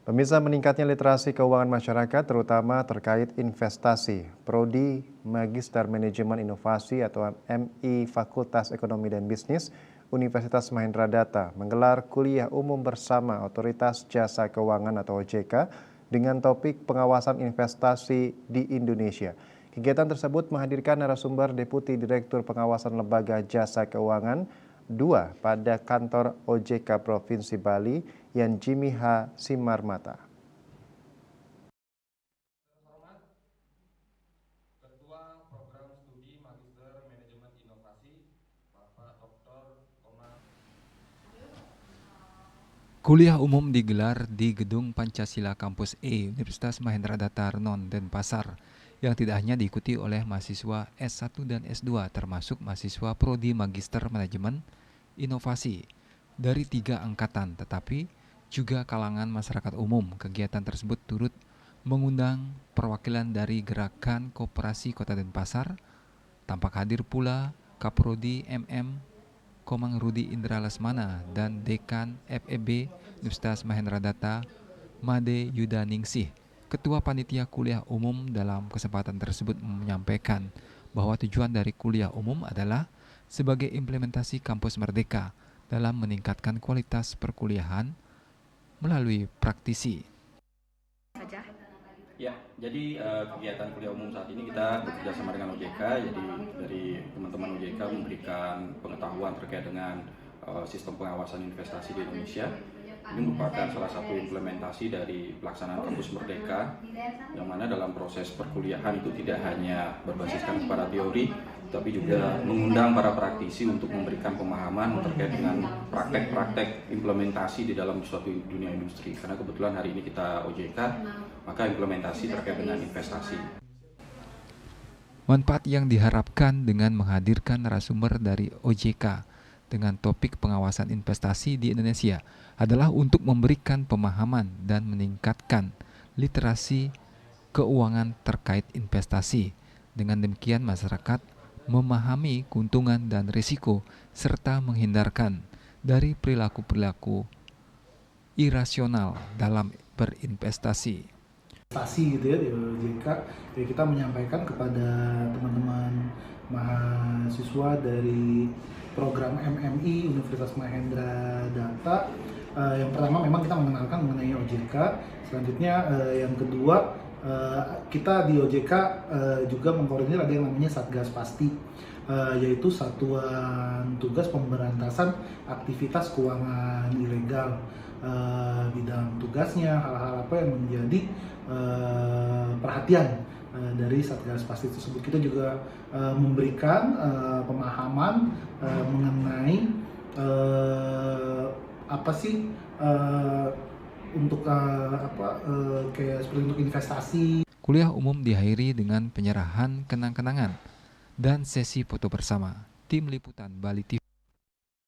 Pemirsa, meningkatnya literasi keuangan masyarakat terutama terkait investasi. Prodi Magister Manajemen Inovasi atau MI Fakultas Ekonomi dan Bisnis Universitas Mahendra Data menggelar kuliah umum bersama Otoritas Jasa Keuangan atau OJK dengan topik pengawasan investasi di Indonesia. Kegiatan tersebut menghadirkan narasumber Deputi Direktur Pengawasan Lembaga Jasa Keuangan 2 pada kantor OJK Provinsi Bali, Yan Jimmy H. Simarmata. Ketua Program Studi Magister Manajemen Inovasi, Bapak Dr. Kuliah umum digelar di Gedung Pancasila Kampus E, Universitas Mahendra Data Renon, Denpasar, yang tidak hanya diikuti oleh mahasiswa S1 dan S2, termasuk mahasiswa Prodi Magister Manajemen Inovasi dari 3 angkatan, tetapi juga kalangan masyarakat umum. Kegiatan tersebut turut mengundang perwakilan dari Gerakan Koperasi Kota Denpasar. Tampak hadir pula Kaprodi MM Komang Rudi Indra Lesmana dan Dekan FEB Universitas Mahendra Data Made Yuda Ningsih. Ketua Panitia Kuliah Umum dalam kesempatan tersebut menyampaikan bahwa tujuan dari kuliah umum adalah sebagai implementasi kampus merdeka dalam meningkatkan kualitas perkuliahan melalui praktisi. Ya, jadi kegiatan kuliah umum saat ini kita bekerja sama dengan OJK. Jadi dari teman-teman OJK memberikan pengetahuan terkait dengan sistem pengawasan investasi di Indonesia. Ini merupakan salah satu implementasi dari pelaksanaan kampus merdeka, yang mana dalam proses perkuliahan itu tidak hanya berbasiskan kepada teori, tapi juga mengundang para praktisi untuk memberikan pemahaman terkait dengan praktek-praktek implementasi di dalam suatu dunia industri. Karena kebetulan hari ini kita OJK, maka implementasi terkait dengan investasi. Manfaat yang diharapkan dengan menghadirkan narasumber dari OJK dengan topik pengawasan investasi di Indonesia adalah untuk memberikan pemahaman dan meningkatkan literasi keuangan terkait investasi. Dengan demikian masyarakat memahami keuntungan dan risiko serta menghindarkan dari perilaku-perilaku irasional dalam berinvestasi. Gitu ya di OJK, jadi kita menyampaikan kepada teman-teman mahasiswa dari program MMI Universitas Mahendra Data. Yang pertama memang kita mengenalkan mengenai OJK. Selanjutnya yang kedua, kita di OJK juga mengkoordinir ada yang namanya Satgas Pasti, yaitu Satuan Tugas Pemberantasan Aktivitas Keuangan Ilegal. Bidang tugasnya, hal-hal apa yang menjadi perhatian dari Satgas Pasti tersebut. Kita juga memberikan pemahaman mengenai apa sih untuk kayak seperti untuk investasi. Kuliah umum diakhiri dengan penyerahan kenang-kenangan dan sesi foto bersama. Tim Liputan Bali TV.